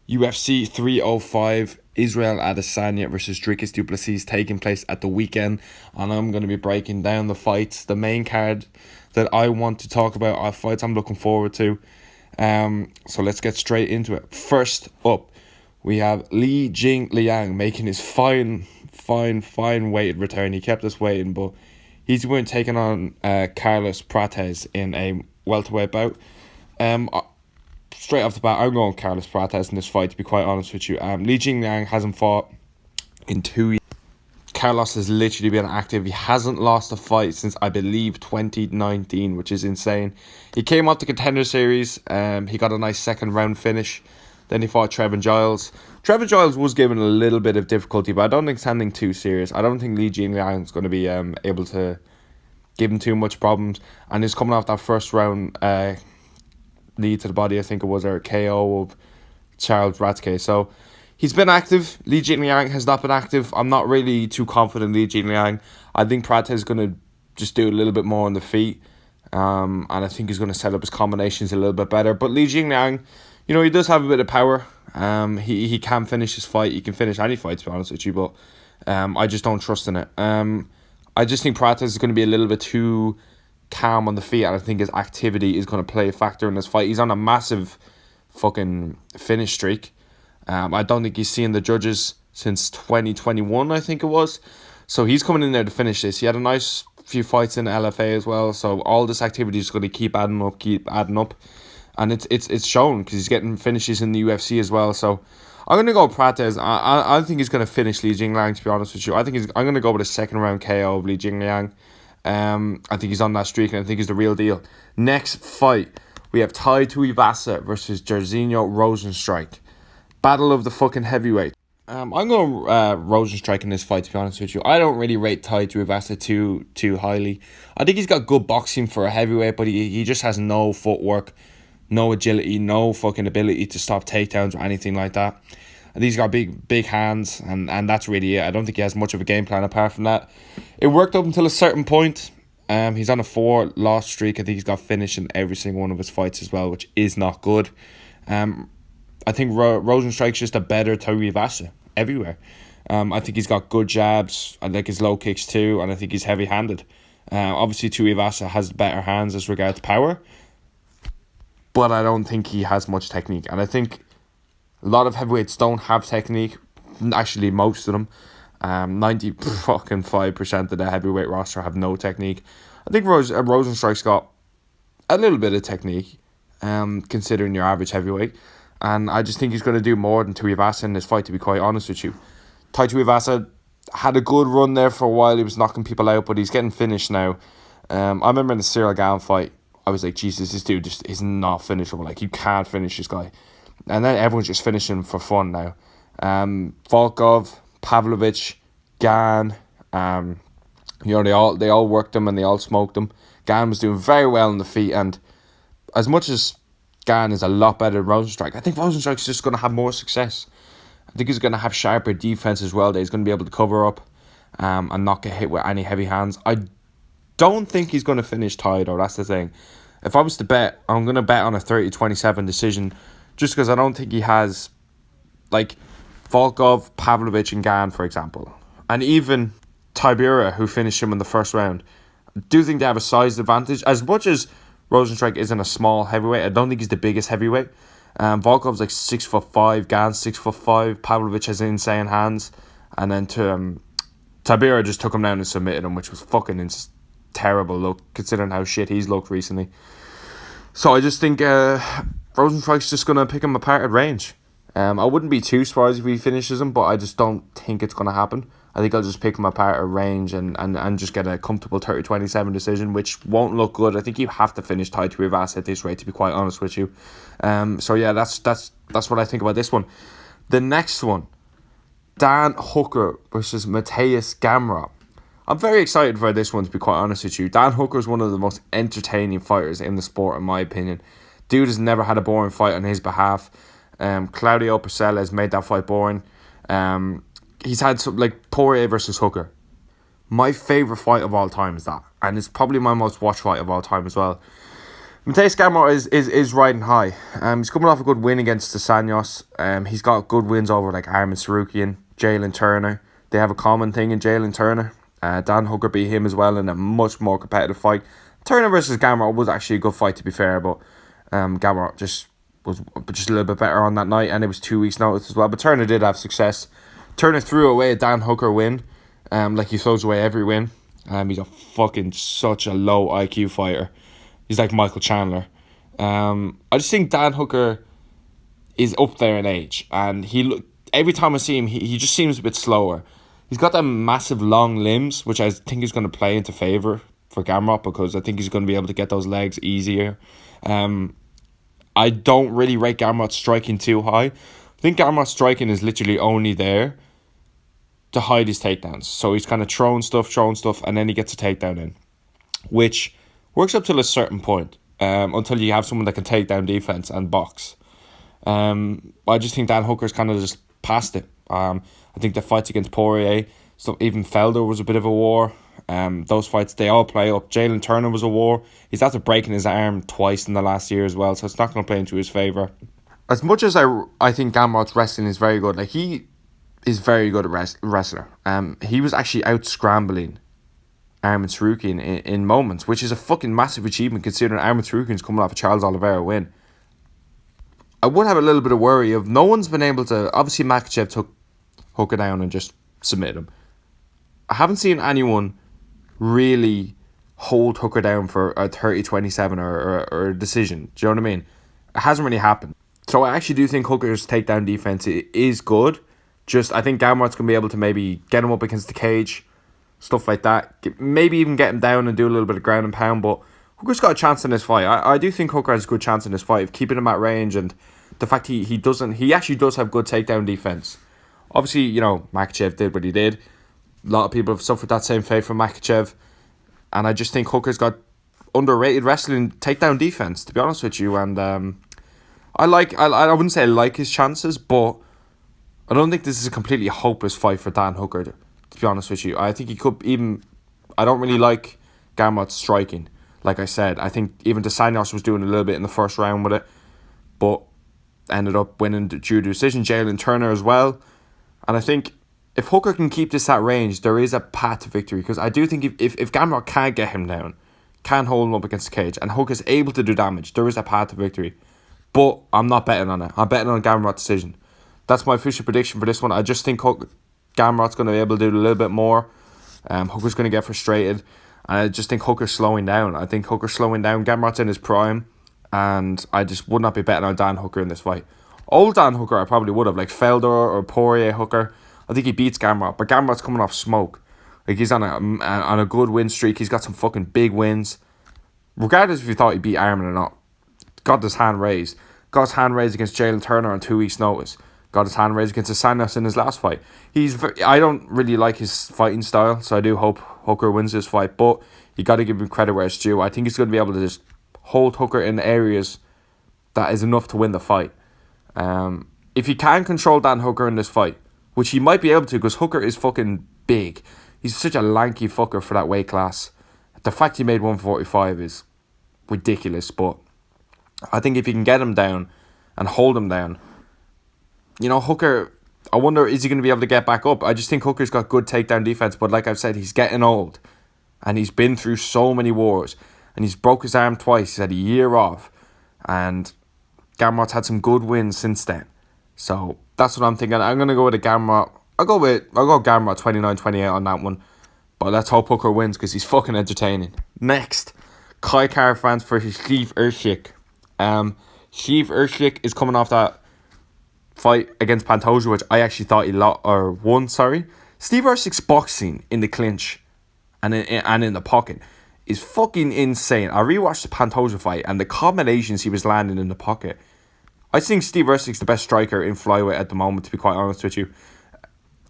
UFC 305, Israel Adesanya versus Dricus Plessis taking place at the weekend, and I'm going to be breaking down the fights. The main card that I want to talk about are fights I'm looking forward to. So let's get straight into it. First up, we have Li Jingliang making his fine weighted return. He kept us waiting, but he's going taking on Carlos Prates in a welterweight bout. Straight off the bat, I'm going Carlos Prates in this fight, to be quite honest with you. Li Jingliang hasn't fought in 2 years. Carlos has literally been active. He hasn't lost a fight since, I believe, 2019, which is insane. He came off the Contender Series. He got a nice second round finish. Then he fought Trevin Giles. Trevin Giles was given a little bit of difficulty, but I don't think it's anything too serious. I don't think Li Jingliang is going to be able to give him too much problems. And he's coming off that first round lead to the body, I think it was, or KO of Charles Radke. So he's been active. Li Jingliang has not been active. I'm not really too confident in Li Jingliang. I think Prates is going to just do a little bit more on the feet. And I think he's going to set up his combinations a little bit better. But Li Jingliang, you know, he does have a bit of power. He can finish his fight. He can finish any fight, to be honest with you. But I just don't trust in it. I just think Prates is going to be a little bit too calm on the feet, and I think his activity is going to play a factor in this fight. He's on a massive fucking finish streak. I don't think he's seen the judges since 2021, I think it was. So he's coming in there to finish this. He had a nice few fights in LFA as well. So all this activity is going to keep adding up. And it's shown, because he's getting finishes in the UFC as well. So I'm going to go with Prates. I think he's going to finish Li Jingliang, to be honest with you. I'm going to go with a second round KO of Li Jingliang. I think he's on that streak, and I think he's the real deal. Next fight, we have Tai Tuivasa versus Jairzinho Rozenstruik. Battle of the fucking heavyweight. I'm going Rozenstruik in this fight, to be honest with you. I don't really rate Tai Tuivasa too highly. I think he's got good boxing for a heavyweight, but he just has no footwork, no agility, no fucking ability to stop takedowns or anything like that. And he's got big hands, and that's really it. I don't think he has much of a game plan apart from that. It worked up until a certain point. He's on a 4-loss streak. I think he's got finished in every single one of his fights as well, which is not good. I think Rozenstruik's just a better Tuivasa everywhere. I think he's got good jabs. I like his low kicks too, and I think he's heavy-handed. Obviously, Tuivasa has better hands as regards power, but I don't think he has much technique. And I think a lot of heavyweights don't have technique. Actually, most of them. 95% of the heavyweight roster have no technique. I think Rozenstruik's got a little bit of technique, considering your average heavyweight. And I just think he's going to do more than Tuivasa in this fight, to be quite honest with you. Tai Tuivasa had a good run there for a while. He was knocking people out, but he's getting finished now. I remember in the Cyril Gane fight, I was like, Jesus, this dude just is not finishable. Like, you can't finish this guy. And then everyone's just finishing for fun now. Volkov, Pavlovich, Gane, you know, they all worked him and they all smoked him. Gane was doing very well on the feet, and as much as Gane is a lot better than Rozenstruik, I think Rozenstruik's just going to have more success. I think he's going to have sharper defense as well. That he's going to be able to cover up and not get hit with any heavy hands. I don't think he's going to finish Tai, though. That's the thing. If I was to bet, I'm going to bet on a 30-27 decision, just because I don't think he has, like, Volkov, Pavlovich, and Gane, for example. And even Tybura, who finished him in the first round. I do think they have a size advantage. As much as Rozenstruik isn't a small heavyweight, I don't think he's the biggest heavyweight. Volkov's like 6'5", Gane's 6'5", Pavlovich has insane hands. And then Tybura just took him down and submitted him, which was fucking terrible look, considering how shit he's looked recently. So I just think Rozenstruik's just going to pick him apart at range. I wouldn't be too surprised if he finishes him, but I just don't think it's going to happen. I think I'll just pick him apart at range and just get a comfortable 30-27 decision, which won't look good. I think you have to finish Tai Tuivasa at this rate, to be quite honest with you. So yeah, that's what I think about this one. The next one, Dan Hooker versus Mateusz Gamrot. I'm very excited for this one, to be quite honest with you. Dan Hooker is one of the most entertaining fighters in the sport, in my opinion. Dude has never had a boring fight on his behalf. Claudio Purcell has made that fight boring. He's had some, like, Poirier versus Hooker. My favourite fight of all time is that. And it's probably my most watched fight of all time as well. Mateus Gamrot is riding high. He's coming off a good win against Adesanya. He's got good wins over like Arman Sarukian, Jalen Turner. They have a common thing in Jalen Turner. Dan Hooker beat him as well in a much more competitive fight. Turner versus Gamrot was actually a good fight, to be fair, but Gamrot was just a little bit better on that night, and it was 2 weeks' notice as well. But Turner did have success. Turner threw away a Dan Hooker win, like he throws away every win. He's a fucking such a low IQ fighter. He's like Michael Chandler. I just think Dan Hooker is up there in age, and every time I see him, he just seems a bit slower. He's got them massive long limbs, which I think is going to play into favour for Gamrot, because I think he's going to be able to get those legs easier. I don't really rate Gamrot's striking too high. I think Gamrot's striking is literally only there to hide his takedowns. So he's kind of throwing stuff, and then he gets a takedown in, which works up till a certain point, until you have someone that can take down defense and box. I just think Dan Hooker's kind of just past it. I think the fights against Poirier, so even Felder was a bit of a war. Those fights, they all play up. Jalen Turner was a war. He's after breaking his arm twice in the last year as well, so it's not going to play into his favour. As much as I think Gamrot's wrestling is very good, like he is very good at wrestler. He was actually out scrambling Arman Sarukian in moments, which is a fucking massive achievement considering Arman Sarukian's coming off a Charles Oliveira win. I would have a little bit of worry of no one's been able to. Obviously, Makhachev took Hooker down and just submitted him. I haven't seen anyone really hold Hooker down for a 30-27 or a decision. Do you know what I mean? It hasn't really happened. So I actually do think Hooker's takedown defense is good. Just I think Gamrot's going to be able to maybe get him up against the cage, stuff like that. Maybe even get him down and do a little bit of ground and pound. But Hooker's got a chance in this fight. I do think Hooker has a good chance in this fight of keeping him at range, and the fact he actually does have good takedown defense. Obviously, you know, Makhachev did what he did. A lot of people have suffered that same fate from Makhachev. And I just think Hooker's got underrated wrestling takedown defense, to be honest with you. And I wouldn't say I like his chances, but I don't think this is a completely hopeless fight for Dan Hooker, to be honest with you. I think he could even... I don't really like Gamrot's striking. Like I said, I think even Adesanya was doing a little bit in the first round with it, but ended up winning due to decision. Jalen Turner as well. And I think if Hooker can keep this at range, there is a path to victory. Because I do think if Gamrot can't get him down, can't hold him up against the cage, and Hooker's able to do damage, there is a path to victory. But I'm not betting on it. I'm betting on Gamrot's decision. That's my official prediction for this one. I just think Gamrot's going to be able to do a little bit more. Hooker's going to get frustrated. And I just think Hooker's slowing down. I think Hooker's slowing down. Gamrot's in his prime. And I just would not be betting on Dan Hooker in this fight. Old Dan Hooker, I probably would have. Like Felder or Poirier Hooker. I think he beats Gamrot. But Gamrot's coming off smoke. Like he's on a good win streak. He's got some fucking big wins. Regardless if you thought he beat Arman or not. Got his hand raised. Got his hand raised against Jalen Turner on 2 weeks' notice. Got his hand raised against Adesanya in his last fight. I don't really like his fighting style, so I do hope Hooker wins this fight. But you got to give him credit where it's due. I think he's going to be able to just hold Hooker in areas that is enough to win the fight. If he can control Dan Hooker in this fight, which he might be able to, because Hooker is fucking big. He's such a lanky fucker for that weight class. The fact he made 145 is ridiculous, but I think if you can get him down and hold him down, you know, Hooker, I wonder, is he going to be able to get back up? I just think Hooker's got good takedown defense, but like I've said, he's getting old. And he's been through so many wars. And he's broke his arm twice. He's had a year off. And Gamrot's had some good wins since then. So that's what I'm thinking. I'm going to go with a Gamrot. I'll go Gamrot 29-28 on that one. But let's hope Hooker wins because he's fucking entertaining. Next, Kai Kara-France versus Steve Ercik. Steve Ercik is coming off that fight against Pantoja, which I actually thought he won. Steve Ercik's boxing in the clinch and in the pocket is fucking insane. I rewatched the Pantoja fight and the combinations he was landing in the pocket. I think Steve Ercik's the best striker in flyweight at the moment, to be quite honest with you.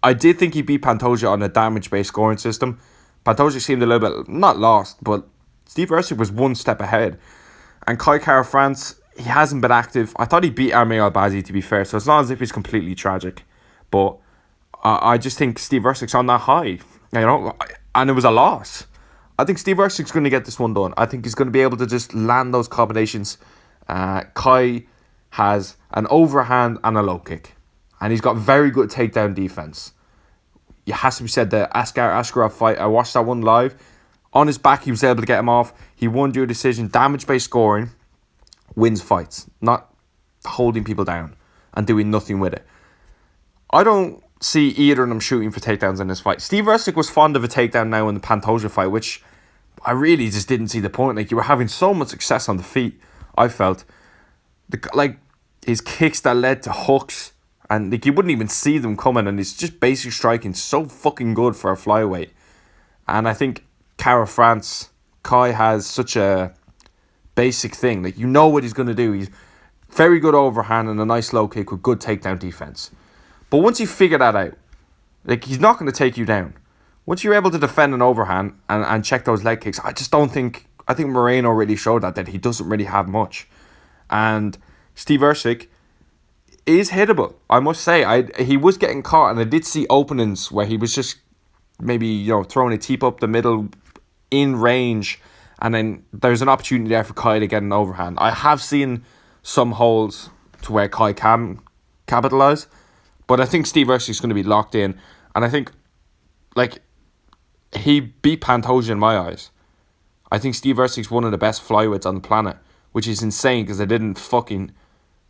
I did think he beat Pantoja on a damage-based scoring system. Pantoja seemed a little bit, not lost, but Steve Ercik was one step ahead. And Kai Kara-France, he hasn't been active. I thought he beat Amir Albazi, to be fair, so it's not as if he's completely tragic. But I just think Steve Ercik's on that high, you know, and it was a loss. I think Steve Ercik's going to get this one done. I think he's going to be able to just land those combinations. Kai has an overhand and a low kick. And he's got very good takedown defense. It has to be said, the Askar Askarov fight, I watched that one live. On his back, he was able to get him off. He won due decision, damage-based scoring, wins fights, not holding people down and doing nothing with it. I don't see either of them shooting for takedowns in this fight. Steve Ercik was fond of a takedown now in the Pantoja fight, which I really just didn't see the point. Like, you were having so much success on the feet, I felt. His kicks that led to hooks, and like you wouldn't even see them coming, and it's just basic striking so fucking good for a flyweight. And I think Cara France, Kai has such a basic thing. Like, you know what he's going to do. He's very good overhand and a nice low kick with good takedown defense. But once you figure that out, like, he's not going to take you down. Once you're able to defend an overhand and check those leg kicks, I think Moreno really showed that he doesn't really have much. And Steve Ercik is hittable, I must say. He was getting caught, and I did see openings where he was just maybe, throwing a teep up the middle in range, and then there's an opportunity there for Kai to get an overhand. I have seen some holes to where Kai can capitalise, but I think Steve Ercik's going to be locked in, and I think, like, he beat Pantoja in my eyes. I think Steve Ercik's one of the best flyweights on the planet, which is insane because I didn't fucking...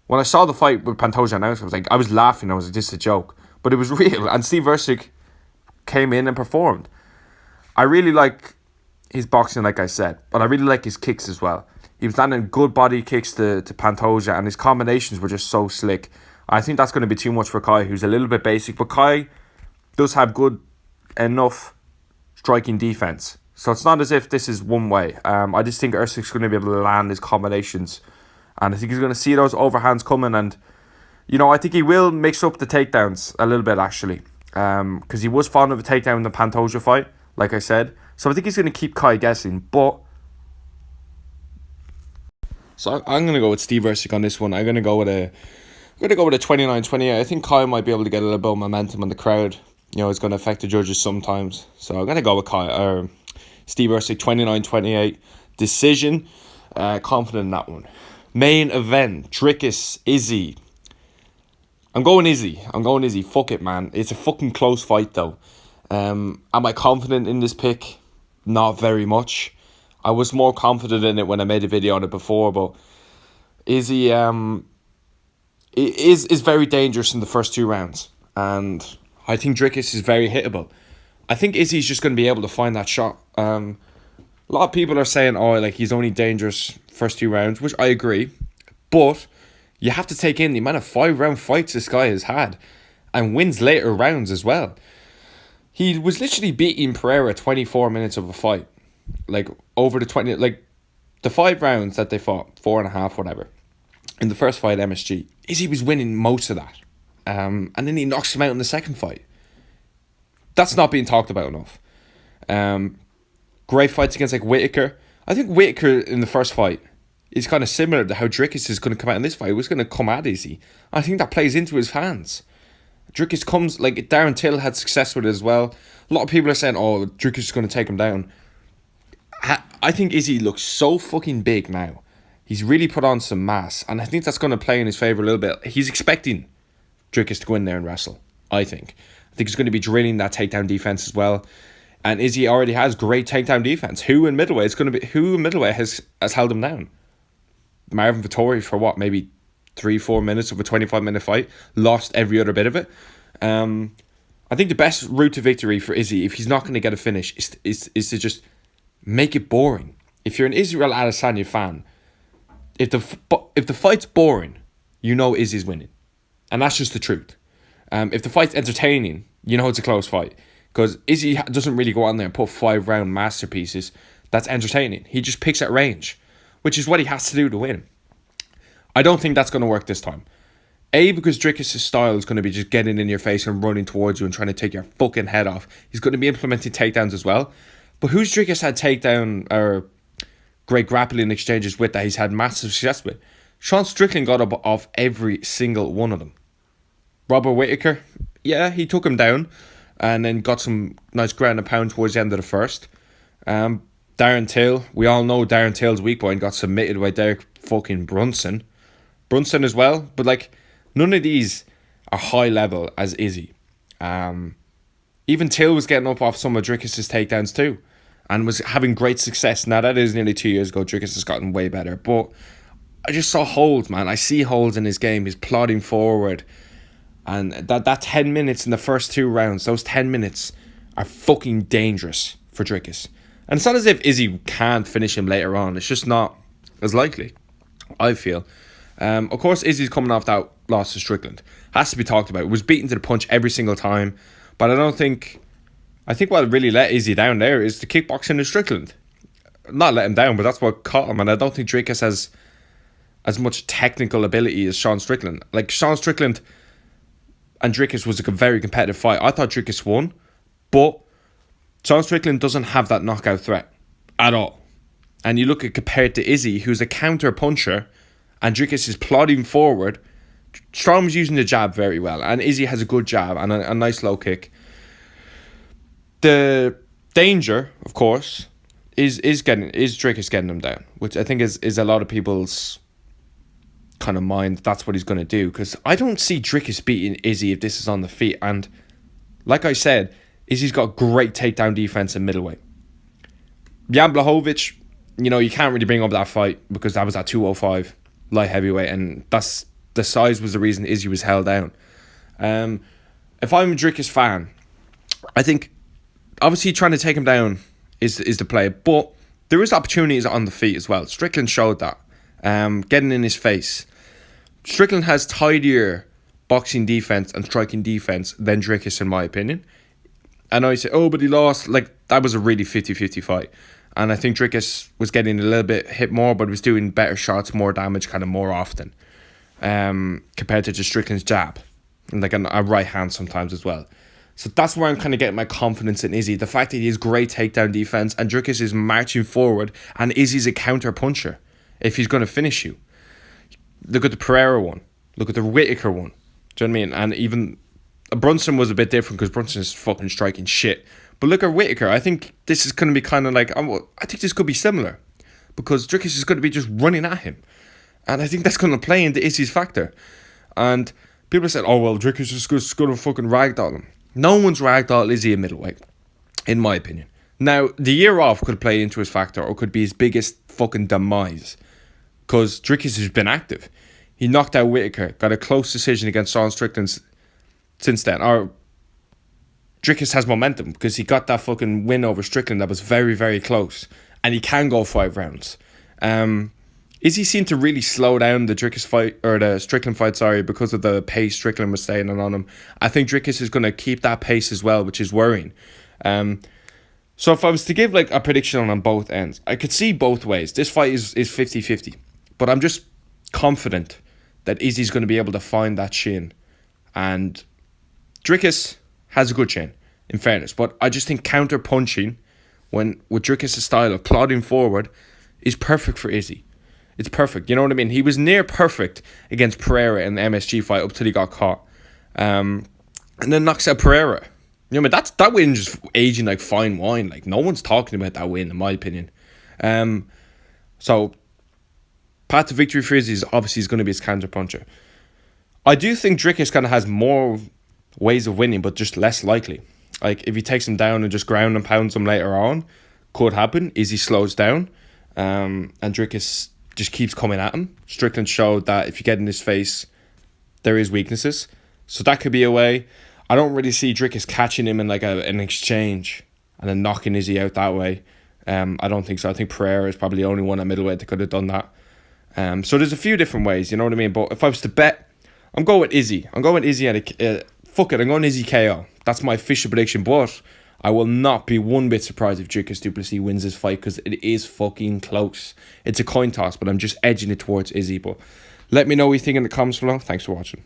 When I saw the fight with Pantoja announced, I was laughing. I was like, this is a joke. But it was real. And Steve Ercik came in and performed. I really like his boxing, like I said. But I really like his kicks as well. He was landing good body kicks to Pantoja. And his combinations were just so slick. I think that's going to be too much for Kai, who's a little bit basic. But Kai does have good enough striking defense. So it's not as if this is one way. I just think Ercik's going to be able to land his combinations. And I think he's going to see those overhands coming. And, I think he will mix up the takedowns a little bit, actually. Because he was fond of a takedown in the Pantoja fight, like I said. So I think he's going to keep Kai guessing. But... So I'm going to go with Steve Ercik on this one. I'm going to go with a 29-28. I think Kai might be able to get a little bit of momentum on the crowd. It's going to affect the judges sometimes. So I'm going to go with Steve Ercik, 29-28. Decision. Confident in that one. Main event, Dricus, Izzy. I'm going Izzy. Fuck it, man. It's a fucking close fight, though. Am I confident in this pick? Not very much. I was more confident in it when I made a video on it before, but Izzy is very dangerous in the first 2 rounds. And I think Dricus is very hittable. I think Izzy's just going to be able to find that shot. A lot of people are saying, he's only dangerous first 2 rounds, which I agree. But you have to take in the amount of 5-round fights this guy has had and wins later rounds as well. He was literally beating Pereira 24 minutes of a fight. Over the 20... the 5 rounds that they fought, 4.5, whatever. In the first fight, MSG, Izzy was winning most of that. And then he knocks him out in the second fight. That's not being talked about enough. Great fights against Whittaker. I think Whittaker in the first fight is kind of similar to how Dricus is going to come out in this fight. He was going to come at Izzy. I think that plays into his hands. Dricus comes, Darren Till had success with it as well. A lot of people are saying, Dricus is going to take him down. I think Izzy looks so fucking big now. He's really put on some mass, and I think that's going to play in his favour a little bit. He's expecting Dricus to go in there and wrestle, I think. I think he's going to be drilling that takedown defense as well. And Izzy already has great takedown defense. Who in middleweight has held him down? Marvin Vettori for what? Maybe 3-4 minutes of a 25-minute fight. Lost every other bit of it. I think the best route to victory for Izzy, if he's not going to get a finish, is to just make it boring. If you're an Israel Adesanya fan, if the fight's boring, Izzy's winning. And that's just the truth. If the fight's entertaining, it's a close fight. Because Izzy doesn't really go on there and put 5-round masterpieces. That's entertaining. He just picks at range, which is what he has to do to win. I don't think that's going to work this time. Because Dricus' style is going to be just getting in your face and running towards you and trying to take your fucking head off. He's going to be implementing takedowns as well. But who's Dricus had takedown or great grappling exchanges with that he's had massive success with? Sean Strickland got up off every single one of them. Robert Whittaker, he took him down and then got some nice ground and pound towards the end of the first. But Darren Till. We all know Darren Till's weak point got submitted by Derek fucking Brunson. Brunson as well. But, like, none of these are high level as Izzy. Even Till was getting up off some of Dricus' takedowns too. And was having great success. Now, that is nearly 2 years ago. Dricus has gotten way better. But I just saw holds, man. I see holds in his game. He's plodding forward. And that 10 minutes in the first 2 rounds, those 10 minutes are fucking dangerous for Dricus. And it's not as if Izzy can't finish him later on. It's just not as likely, I feel. Of course, Izzy's coming off that loss to Strickland. Has to be talked about. It was beaten to the punch every single time. But I think what really let Izzy down there is the kickboxing to Strickland. Not let him down, but that's what caught him. And I don't think Dricus has as much technical ability as Sean Strickland. Like, Sean Strickland and Dricus was a very competitive fight. I thought Dricus won, but Sean Strickland doesn't have that knockout threat at all. And you look at compared to Izzy, who's a counter puncher, and Dricus is plodding forward. Strom's using the jab very well, and Izzy has a good jab and a nice low kick. The danger, of course, is Dricus getting him down, which I think is a lot of people's kind of mind. That's what he's going to do, because I don't see Dricus beating Izzy if this is on the feet. And like I said, Izzy's got great takedown defense in middleweight. Jan Blachowicz, you can't really bring up that fight because that was at 205 light heavyweight, and that's the size was the reason Izzy was held down. If I'm a Dricus fan, I think obviously trying to take him down is the play, but there is opportunities on the feet as well. Strickland showed that. Getting in his face. Strickland has tidier boxing defense and striking defense than Dricus, in my opinion. I know you say, but he lost. Like, that was a really 50-50 fight. And I think Dricus was getting a little bit hit more, but was doing better shots, more damage, kind of more often. Compared to just Strickland's jab. And like a right hand sometimes as well. So that's where I'm kind of getting my confidence in Izzy. The fact that he has great takedown defense and Dricus is marching forward and Izzy's a counter puncher if he's going to finish you. Look at the Pereira one. Look at the Whittaker one. Do you know what I mean? And even Brunson was a bit different because Brunson is fucking striking shit. But look at Whittaker. I think this is going to be kind of like, I think this could be similar because Dricus is going to be just running at him. And I think that's going to play into Izzy's factor. And people said, Dricus is just going to fucking ragdoll him. No one's ragdoll Izzy in middleweight, in my opinion. Now, the year off could play into his factor or could be his biggest fucking demise. Because Dricus has been active. He knocked out Whittaker, got a close decision against Sean Strickland since then. Or Dricus has momentum because he got that fucking win over Strickland that was very, very close. And he can go 5 rounds. Izzy seemed to really slow down the Dricus fight, or the Strickland fight, because of the pace Strickland was staying on him. I think Dricus is going to keep that pace as well, which is worrying. So if I was to give like a prediction on both ends, I could see both ways. This fight is 50-50. But I'm just confident that Izzy's going to be able to find that shin. And Dricus has a good chin, in fairness. But I just think counter-punching, with Dricus' style of plodding forward, is perfect for Izzy. It's perfect, you know what I mean? He was near perfect against Pereira in the MSG fight up till he got caught. And then knocks out Pereira. You know what I mean? That win just aging like fine wine. Like, no one's talking about that win, in my opinion. So, path to victory for Izzy is obviously going to be his counter-puncher. I do think Dricus kind of has more ways of winning, but just less likely. Like, if he takes him down and just ground and pounds him later on, could happen. Izzy slows down. And Dricus just keeps coming at him. Strickland showed that if you get in his face, there is weaknesses. So that could be a way. I don't really see Dricus catching him in like an exchange and then knocking Izzy out that way. I don't think so. I think Pereira is probably the only one at middleweight that could have done that. So there's a few different ways, you know what I mean? But if I was to bet, I'm going with Izzy. I'm going Izzy at I'm going Izzy KO. That's my official prediction. But I will not be one bit surprised if Dricus du Plessis wins this fight because it is fucking close. It's a coin toss, but I'm just edging it towards Izzy. But let me know what you think in the comments below. Thanks for watching.